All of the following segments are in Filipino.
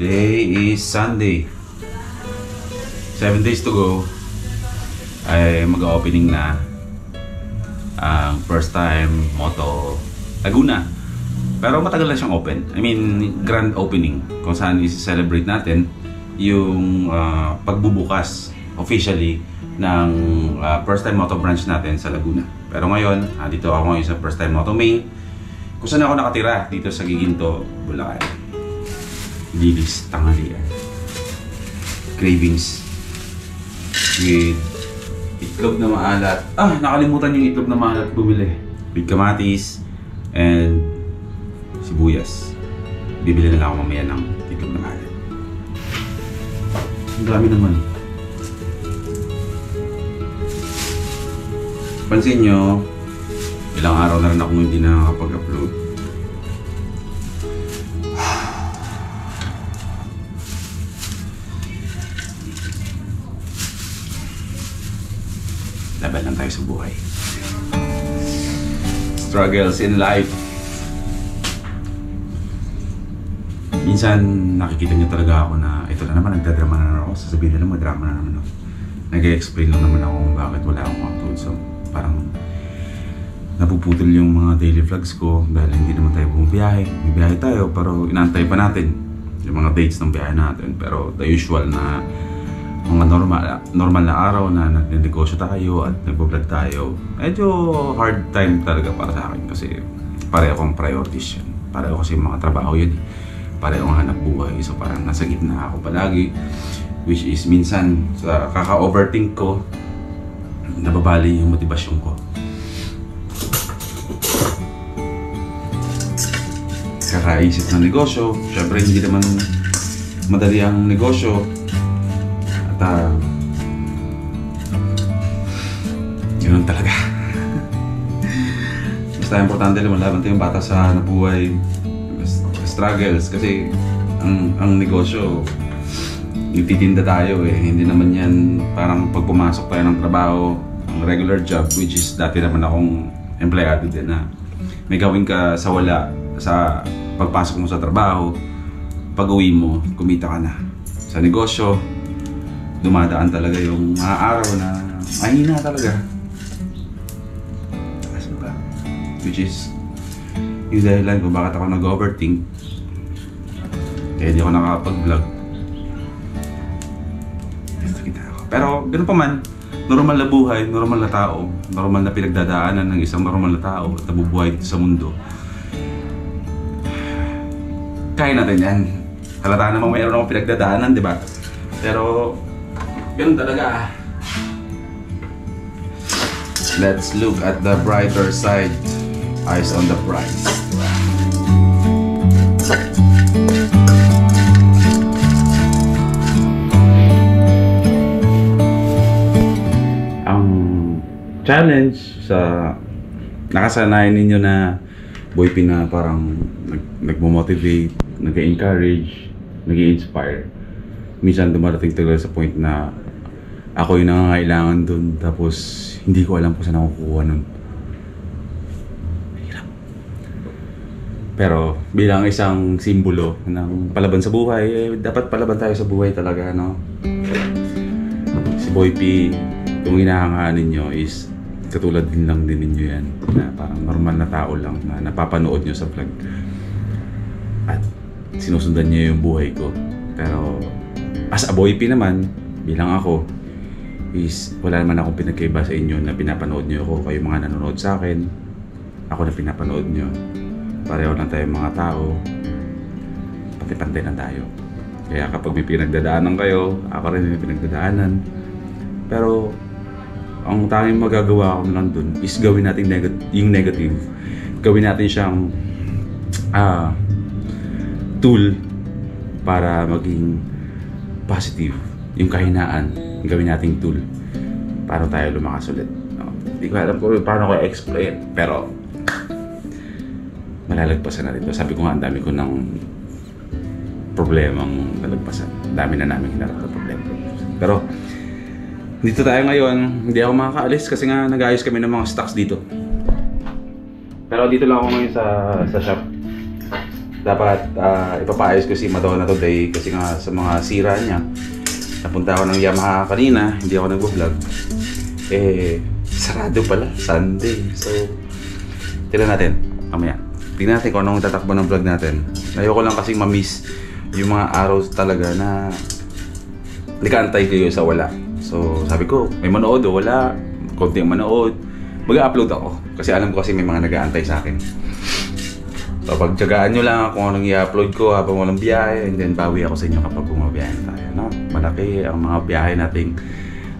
Today is Sunday. 7 days to go. Ay mag-opening na ang first time Moto Laguna. Pero matagal na siyang open. I mean, grand opening. Kung saan i-celebrate natin yung pagbubukas officially ng first time Moto branch natin sa Laguna. Pero ngayon, dito ako ngayon sa first time Moto Main. Kung saan ako nakatira dito sa Giginto, Bulacan. Lilis, tanghalian. Cravings. With itlog na maalat. Nakalimutan yung itlog na maalat bumili. With kamatis and sibuyas. Bibili na lang ako mamaya ng itlog na maalat. Ang dami naman. Pansin nyo, ilang araw na rin ako hindi nakakapag-upload. Laban lang tayo sa buhay. Struggles in life. Minsan nakikita niyo talaga ako na ito na naman, nagdadrama na naman ako. Sasabihin nila madrama na naman ako. Nag-explain lang naman ako kung bakit wala akong upload. So parang napuputol yung mga daily vlogs ko dahil hindi naman tayo bumibiyahe. Bibiyahe tayo pero inaantay pa natin yung mga dates ng biyahe natin. Pero the usual na mga normal na araw na nagnegosyo tayo at nagbo-vlog tayo, medyo hard time talaga para sa akin kasi pareho akong priorities yan. Pareho kasi mga trabaho yun. Pareho akong hanap buhay. So parang nasa gitna ako palagi, which is minsan sa kaka-overthink ko, nababali yung motibasyon ko. Kakaisip ng negosyo, syempre hindi naman madali ang negosyo. At yun talaga. Basta importante lumalaban tayong bata sa hanap buhay, struggles kasi ang negosyo ititinda tayo hindi naman yan parang pag pumasok tayo ng trabaho, ang regular job, which is dati naman akong empleyado din na may gawin ka sa wala sa pagpasok mo sa trabaho, pag uwi mo kumita ka na. Sa negosyo dumadaan talaga yung mga araw na mahina talaga. Which is yung dahilan kung bakit ako nag-overthink kaya di ako nakakapag-vlog. Pero ganoon pa man, normal na buhay, normal na tao, normal na pinagdadaanan ng isang normal na tao at nabubuhay dito sa mundo. Kaya natin yan. Halata namang mayroon akong pinagdadaanan, di ba? Pero ganun talaga. Let's look at the brighter side. Eyes on the prize. Ang challenge sa nakasanayan ninyo na boy na parang nagmo-motivate, nag-encourage, nag-inspire. Minsan dumarating talaga sa point na ako yung nangangailangan dun tapos hindi ko alam kung saan ako kukuha nun. Hirap. Pero bilang isang simbolo ng palaban sa buhay, dapat palaban tayo sa buhay talaga, no? Si Boy P, kung hinahangaan ninyo is katulad din lang din ninyo yan na parang normal na tao lang na napapanood nyo sa vlog at sinusundan nyo yung buhay ko. Pero as a Boy P naman, bilang ako is wala naman akong pinagkaiba sa inyo na pinapanood nyo ako, kayo mga nanonood sa akin, ako na pinapanood nyo. Pareho lang tayo mga tao, pati-pantay lang tayo. Kaya kapag may pinagdadaanan kayo, ako rin may pinagdadaanan. Pero ang tanging magagawa ko lang dun is gawin natin yung negative, gawin natin siyang tool para maging positive. Yung kahinaan, gawin nating tool para tayo lumakas ulit. Hindi ko alam kung paano ko i-explain, pero malalagpasan natin ito. Sabi ko nga, ang dami ko ng problemang nalagpasan. Ang dami na namin hinarap na problema. Pero dito tayo ngayon, hindi ako makakaalis kasi nga nag-ayos kami ng mga stocks dito. Pero dito lang ako ngayon sa shop. dapat ipapaayos ko si Madonna today kasi nga sa mga sira niya. Napunta ako ng Yamaha kanina, hindi ako nag-vlog. Sarado pala, Sunday. So, tignan natin, mamaya. Tignan natin kung anong tatakbo ng vlog natin. Ayoko lang kasing ma-miss yung mga araw talaga na nag-aantay kayo sa wala. So, sabi ko, may manood o wala, konti ang manood, mag-upload ako. Kasi alam ko kasi may mga nag-aantay sa akin. So, pagtyagaan nyo lang kung anong i-upload ko habang walang biyahe, and then bawi ako sa inyo kapag bumabiyahe tayo, no? Malaki ang mga biyahe nating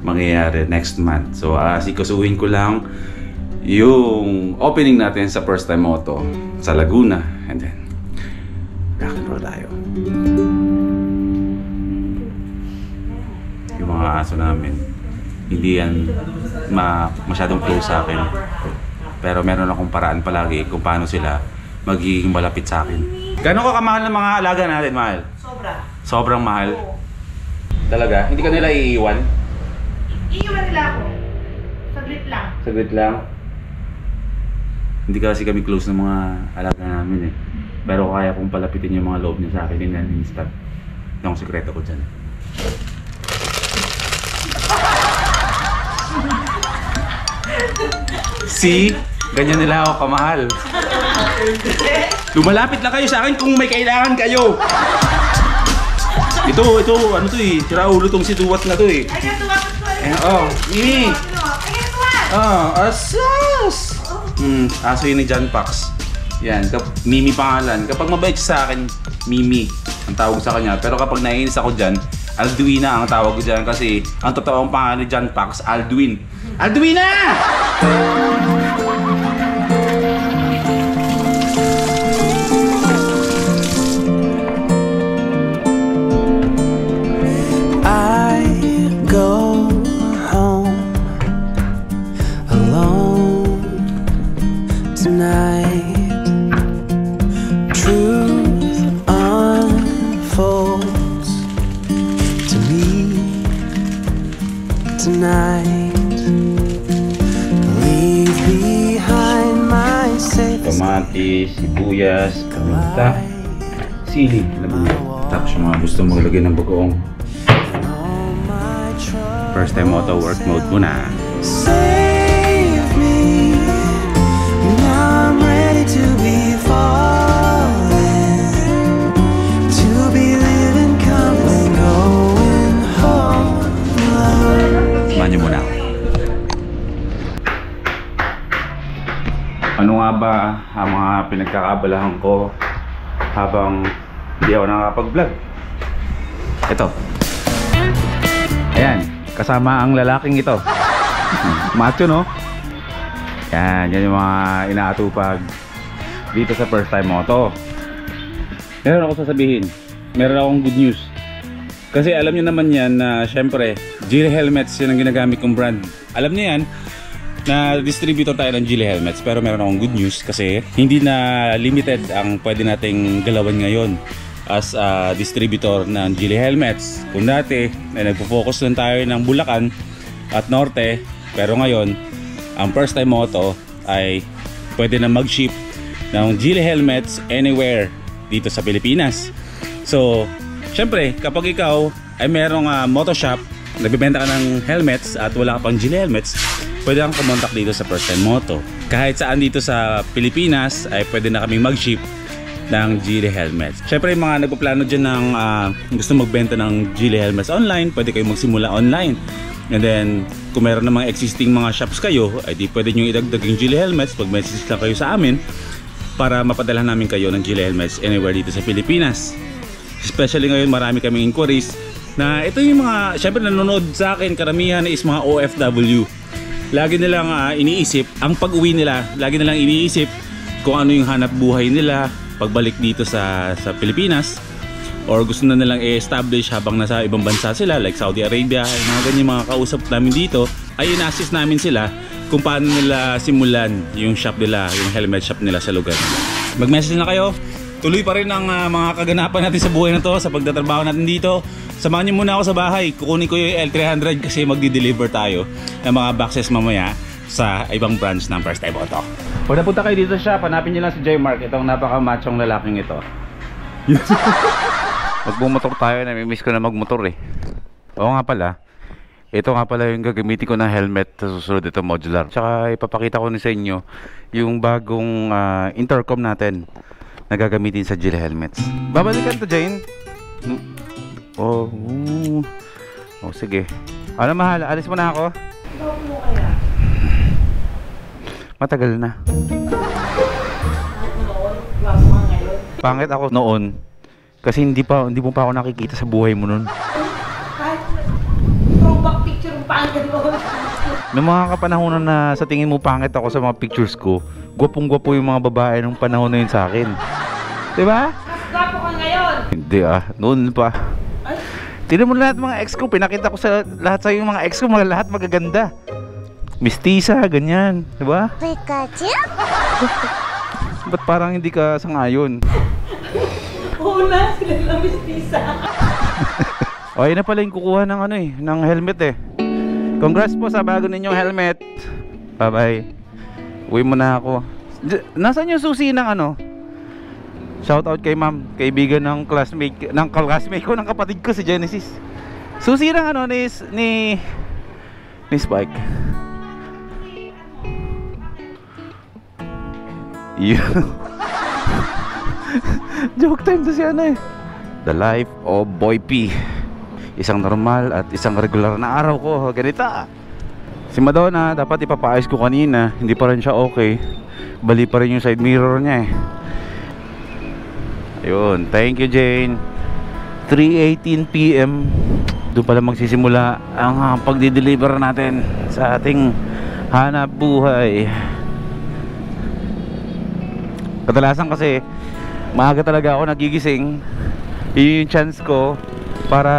mangyayari next month. So, sikasuhin ko lang yung opening natin sa First Time Moto sa Laguna, and then rock and roll tayo. Yung mga aso namin, hindi yan masyadong close sa akin. Pero meron akong paraan palagi kung paano sila magiging malapit sa akin. Gano'n ka kamahal ng mga alaga natin, mahal? Sobra. Sobrang mahal? Oo. Talaga? Hindi ka nila iiwan? Iiwan nila ako. Saglit lang. Saglit lang? Hindi kasi kami close ng mga alaga namin eh. Pero kaya kong palapitin yung mga loob niya sa akin in an instant. Yung sekreto ko dyan. See? Ganyan nila ako kamahal. Lumalapit lang kayo sa akin kung may kailangan kayo. Ito, ano to eh. Sira ulo tong si Duwat na to eh. Ay, tuwat ko. Oh, Mimi. Ay, tuwat. Asas. Aso yun ni John Pax. Yan, Mimi pangalan. Kapag mabait sa akin, Mimi ang tawag sa kanya. Pero kapag naiinis ako dyan, Alduina ang tawag ko dyan kasi ang totoong pangalan ni John Pax, Alduin. Alduina! I go home alone tonight. Truth unfolds to me tonight. Leave behind my safe Kamatis, sibuyas, paminta, sili, alam mo. Tapos yung mga gusto maglagay ng bagoong. First time auto work mode muna. Save me. Now I'm ready to be falling, to be living, coming, going home. Samahan niyo muna ako. Ano nga ba ang mga pinagkakabalahan ko habang hindi ako nakakapag-vlog? Ito. Ayan, kasama ang lalaking ito. Macho, no? Yan yung mga inaatupag dito sa First Time Moto. Meron ako sasabihin. Meron akong good news. Kasi alam nyo naman yan na syempre, Geely Helmets yun ang ginagamit kong brand. Alam nyo yan, na distributor tayo ng Geely Helmets. Pero meron akong good news kasi hindi na limited ang pwede nating galawan ngayon as a distributor ng Geely Helmets. Kung dati ay nagpo-focus lang tayo ng Bulacan at Norte, pero ngayon ang First Time Moto ay pwede na mag-ship ng Geely Helmets anywhere dito sa Pilipinas. So syempre kapag ikaw ay merong moto shop, nagbibenta ka ng helmets at wala ka pang Geely Helmets, pwede kang kumontak dito sa First Time Moto. Kahit saan dito sa Pilipinas ay pwede na kaming mag-ship ng Geely Helmets. Syempre yung mga nagpaplano dyan ng gusto magbenta ng Geely Helmets online, pwede kayong magsimula online. And then kung meron namang existing mga shops kayo, ay di pwede nyo idagdag yung Geely Helmets. Pag-message lang kayo sa amin para mapadala namin kayo ng Geely Helmets anywhere dito sa Pilipinas. Especially ngayon marami kaming inquiries na ito yung mga, syempre nanonood sa akin karamihan is mga OFW. Lagi nilang iniisip, ang pag-uwi nila, lagi nilang iniisip kung ano yung hanap buhay nila pagbalik dito sa Pilipinas, or gusto na nilang i-establish habang nasa ibang bansa sila like Saudi Arabia, mga ganyan mga kausap namin dito, ay ina-assist namin sila kung paano nila simulan yung shop nila, yung helmet shop nila sa lugar nila. Mag-message na kayo. Tuloy pa rin ang mga kaganapan natin sa buhay na to, sa pagtatrabaho natin dito. Samahan niyo muna ako sa bahay, kukunin ko yung L300 kasi magdi-deliver tayo ng mga boxes mamaya sa ibang branch ng First Time Moto. Pag napunta kayo dito sa shop, hanapin nyo lang si J Mark, itong napaka-machong lalaking ito. Magbumotor tayo, namimiss ko na magmotor eh. Oo nga pala, ito nga pala yung gagamitin ko na helmet sa susunod, ito modular. Tsaka ipapakita ko sa inyo yung bagong intercom natin na gagamitin sa Geely helmets. Babalikan to, Jane. Oh, oh, sige. Ano mahal, alis mo na ako. Ikaw mo kaya? Matagal na. Noon, bago ka ngayon. Pangit ako noon kasi hindi mo pa ako nakikita sa buhay mo noon. Kahit throwback picture mo pangit mo. May mga kapanahonan na sa tingin mo pangit ako sa mga pictures ko, gwapong-gwapo yung mga babae nung panahon na yun sa akin. Diba? Mas gapo ka ngayon. Hindi noon pa. Ay, Tignan mo lahat mga ex ko, pinakita ko sa lahat sa yung mga ex ko, lahat magaganda. Mistisa, ganyan, diba? Pikachu? Ba't parang hindi ka sangayon? oo na, sila na mistisa. O, yun na pala yung kukuha ng ng helmet eh. Congrats po sa bago ninyong helmet. Bye bye. Uwi mo na ako. Nasaan yung susi ng shout out kay ma'am, kaibigan ng classmate ko, ng kapatid ko si Genesis. Susi ng ni Spike. Joke time to si The life of Boy P. Isang normal at isang regular na araw ko, ganita. Si Madonna, dapat ipapaayos ko kanina, hindi pa rin siya okay. Bali pa rin yung side mirror niya eh. Ayun, thank you Jane. 3:18 PM doon pala magsisimula ang pagdi-deliver natin sa ating hanap buhay. Kadalasan kasi maaga talaga ako nagigising. Yun yung chance ko para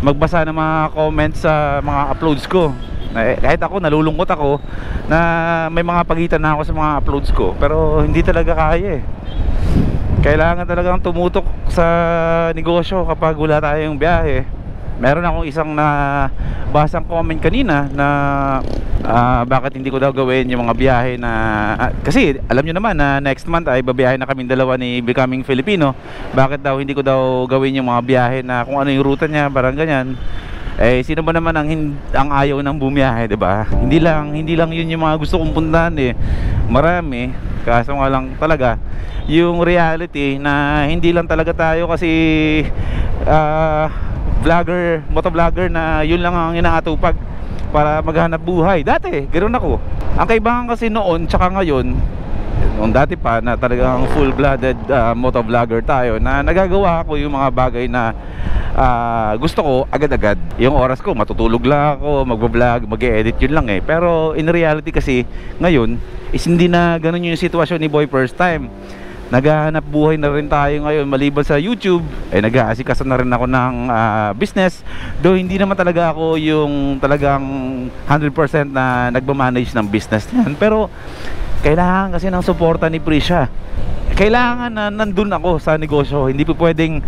magbasa ng mga comments sa mga uploads ko. Kahit ako, nalulungkot ako na may mga pagitan na ako sa mga uploads ko, pero hindi talaga kaya eh. Kailangan talagang tumutok sa negosyo kapag wala tayong biyahe. Meron akong isang basang comment kanina na bakit hindi ko daw gawin yung mga biyahe na kasi alam nyo naman na next month ay babiyahe na kaming dalawa ni Becoming Filipino. Bakit daw hindi ko daw gawin yung mga biyahe na kung ano yung ruta niya, parang ganyan. Eh sino ba naman ang ayaw ng bumiyahe, 'di ba? Hindi lang yun yung mga gusto kong puntahan eh. Marami, kaso nga lang talaga yung reality na hindi lang talaga tayo kasi motovlogger na yun lang ang inaatupag para maghanap buhay. Dati, ganoon ako. Ang kaibahan kasi noon tsaka ngayon, noong dati pa na talagang full-blooded motovlogger tayo, na nagagawa ko yung mga bagay na gusto ko agad-agad. Yung oras ko, matutulog lang ako, magbablog, mag-e-edit, yun lang eh. Pero in reality kasi, ngayon, is hindi na ganun yung sitwasyon ni Boy First Time. Naghahanap buhay na rin tayo ngayon maliban sa YouTube. Nag-aasikaso na rin ako ng business. Though hindi naman talaga ako yung talagang 100% na nagmamanage ng business yan. Pero kailangan kasi ng suporta ni Prisha. Kailangan na nandun ako sa negosyo. Hindi po pwedeng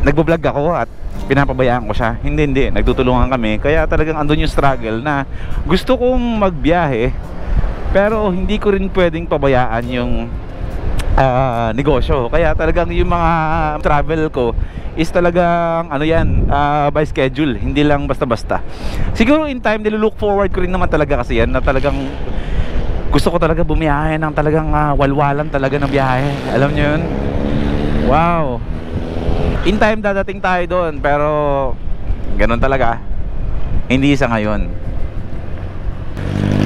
nagbablog ako at pinapabayaan ko siya. Hindi, nagtutulungan kami. Kaya talagang andun yung struggle na gusto kong magbiyahe, pero hindi ko rin pwedeng pabayaan yung negosyo. Kaya talagang yung mga travel ko is talagang by schedule, hindi lang basta-basta. Siguro in time nilulook forward ko rin naman talaga kasi yan, na talagang gusto ko talaga bumiyahe ng talagang walwalan talaga ng biyahe. Alam nyo yun? Wow. In time dadating tayo doon, pero ganun talaga, hindi sa ngayon.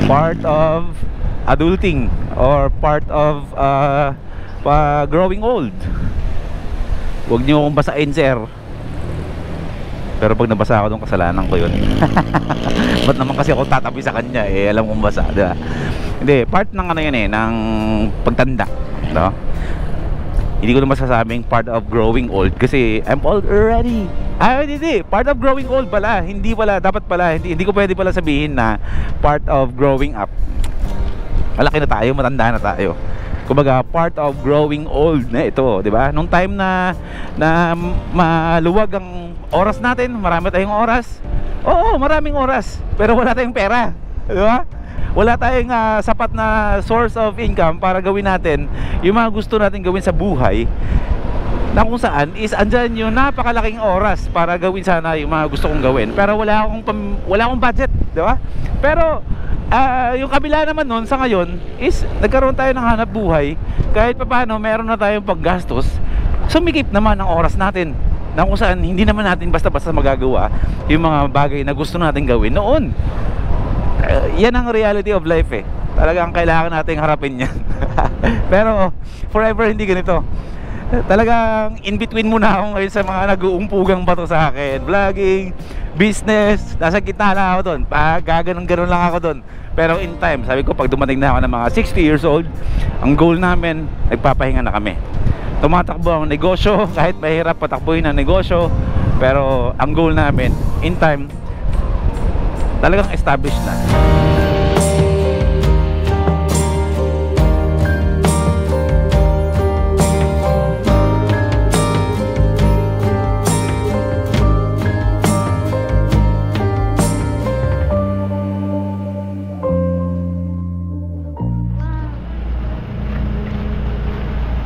Part of adulting or part of growing old. Huwag niyo akong basain, sir. Pero pag nabasa ako doon, kasalanan ko yun. Ba't naman kasi ako tatabi sa kanya eh, alam kong basa, diba? Hindi, part ng yan eh, ng pagtanda, no? Hindi ko na masasabing part of growing old kasi I'm old already. Hindi, part of growing old pala. Hindi pala, dapat pala, hindi ko pwede pala sabihin na part of growing up. Malaki na tayo, matanda na tayo. Kumbaga, part of growing old na ito, di ba? Nung time na maluwag ang oras natin, marami tayong oras. Oo, maraming oras, pero wala tayong pera, di ba? Wala tayong sapat na source of income para gawin natin yung mga gusto natin gawin sa buhay. na kung saan is andyan yung napakalaking oras para gawin sana yung mga gusto kong gawin, pero wala akong budget, di ba? Pero yung kabila naman nun sa ngayon is nagkaroon tayo ng hanap buhay, kahit papaano meron na tayong paggastos, sumikip naman ang oras natin na kung saan hindi naman natin basta-basta magagawa yung mga bagay na gusto natin gawin noon. Yan ang reality of life eh. Talagang kailangan nating harapin yan. Pero forever hindi ganito. Talagang in between muna ako ngayon sa mga nag-uumpugang bato sa akin. Vlogging, business, nasa gitna na ako doon. Gaganon-ganon lang ako doon. Pero in time, sabi ko pag dumating na ako ng mga 60 years old, ang goal namin, nagpapahinga na kami. Tumatakbo ang negosyo, kahit mahirap patakbuhin ang negosyo, pero ang goal namin, in time, talagang established na.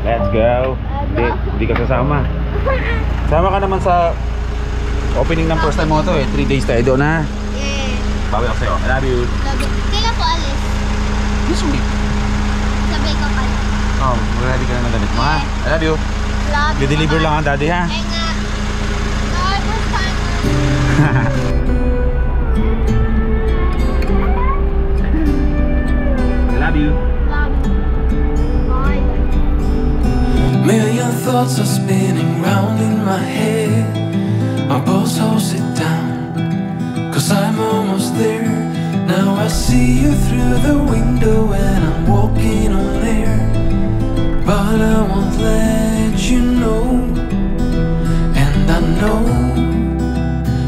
Let's go. Hindi ka sasama. Sama ka naman sa opening ng first time mo to eh. 3 days tayo doon ha. Yeah. Bawi ako sa'yo. I love you. Kailan po alis? This week. Sabay ko pala. Oh, mag-ready ka na ng damit mo ha. I love you. Love you. Di-deliver lang ang daddy ha. Kaya nga. Lord, first time. I love you. Love you. Bye. Million thoughts are spinning round in my head. My boss holds it down, 'cause I'm almost there. Now I see you through the window and I'm walking on air. But I won't let you know, and I know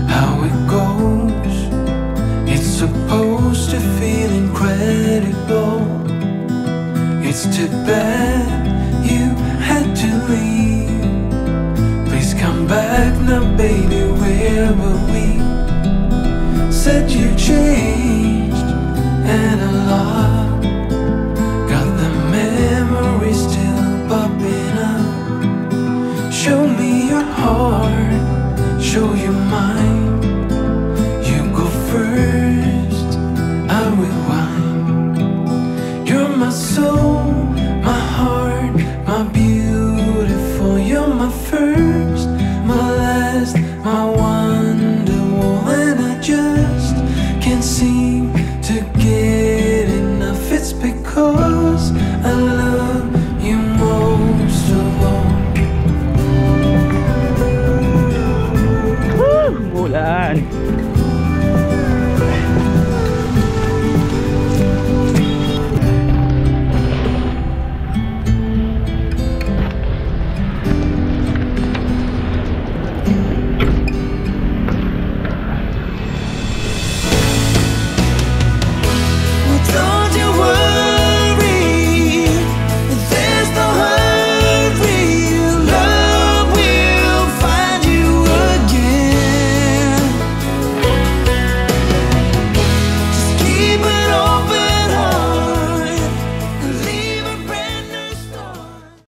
how it goes. It's supposed to feel incredible. It's too bad you had to leave. Please come back now, baby, where were we? Said you changed and a lot. Got the memories still popping up. Show me your heart, show you mine.